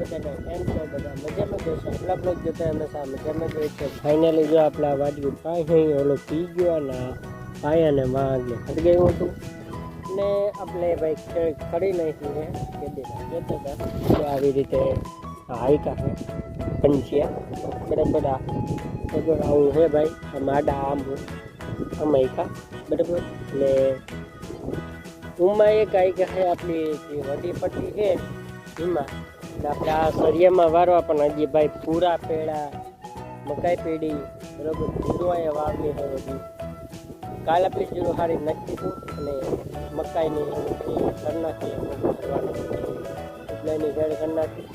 બધાને કેમ છો? બધા મજામાં જશો? આપણા બ્લોગ જોતા હંમેશા મજામાં જ હોય છે. ફાઇનલી જો આપણા વાટકી પાણી ઓલો પી ગયો અને પાયાને વાંગને હટ ગયું હતું ને આપણે ભાઈ ખડી નાખી છે કે દેના કહેતા હતા કે આવી રીતે હાઈકા છે પંચિયા બરાબર બરાબર આવું છે ભાઈ માડા આમ અમાયકા બરાબર ને ઉમાં એક આઈકા છે આપણી જે વડી પટ્ટી છે એમાં આપણે આ સરિયામાં વારવા પણ હજી ભાઈ પૂરા પેડા મકાઈ પેડી બરાબર જીરું અહીંયા વાવલી છે બધી કાલ આપણી જીરું સારી નાખી હતું અને મકાઈની કરી નાખી એની ઘર કરી નાખી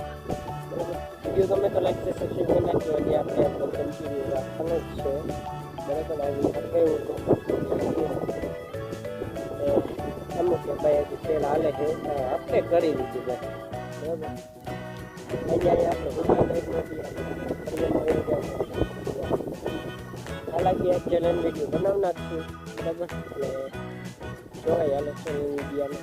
બરાબર વિડીયો ગમે તો લાઈક સબસ્ક્રાઈબ કરી નાખ્યો હજી આપણે કન્ટિન્યુ રાખવાનું જ છે બરાબર આવી ગયું હતું અમુક ભાઈ હજી તેલ હાલે છે આપણે કરી દીધું ભાઈ બરાબર અહીંયા હાલાકી એક ચેનલ વિડીયો બનાવી નાખશું બરાબર એટલે જોવાય હાલે ચેનલ વિડીયોને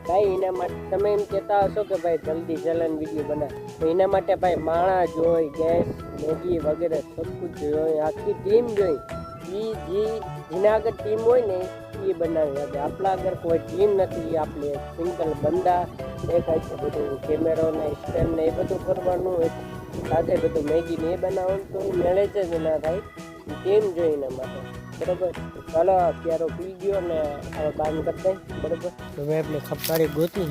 ભાઈ એના માટે તમે એમ કહેતા હશો કે ભાઈ જલ્દી ચેનલ વિડીયો બનાવ તો એના માટે ભાઈ માણા જોઈ ગેસ મેગી વગેરે સબ કુછ જોઈ આખી ટીમ જોઈ જેના આગળ ટીમ હોય ને એ બનાવી શકે આપણા આગળ કોઈ ટીમ નથી આપણે સિંગલ બંદા એક છે બધું કેમેરો ને સ્ટેન્ડ ને એ બધું કરવાનું સાથે બધું મેગી ને એ બનાવવાનું તો મેળે છે જ ના થાય ટીમ જોઈને માટે બરાબર ચાલો અત્યારે પી ગયો ને હવે બંધ કરી દઈ બરાબર હવે આપણે ખપકારી ગોતી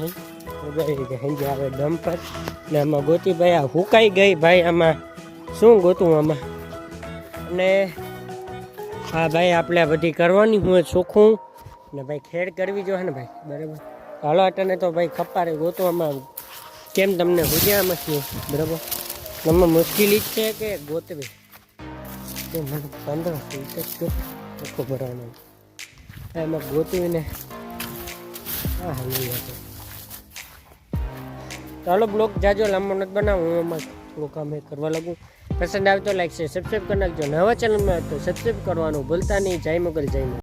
છે સમજી આવે દમ પર ને આમાં ગોતી ભાઈ આ હુકાઈ ગઈ ભાઈ આમાં શું ગોતું આમાં અને હા ભાઈ આપણે બધી કરવાની હોય ચોખ્ખું ને ભાઈ ખેડ કરવી જોઈએ ને ભાઈ બરાબર હાલો અટાને તો ભાઈ ખપારે ગોતવામાં કેમ તમને ભૂજ્યામાં છીએ બરાબર એમાં મુશ્કેલી જ છે કે ગોતવી તે મને 15 ચોખ્ખો ભરવાનો એમાં ગોતવીને હા હા ચાલો બ્લોગ જાજો લાંબો નથી બનાવું હું એમાં થોડું કામ કરવા લાગું પસંદ આવે તો લાઈક છે સબસ્ક્રાઈબ કરી નાખજો નવા ચેનલમાં તો સબસ્ક્રાઈબ કરવાનું ભૂલતા નહીં જય મોગલ જય મોગલ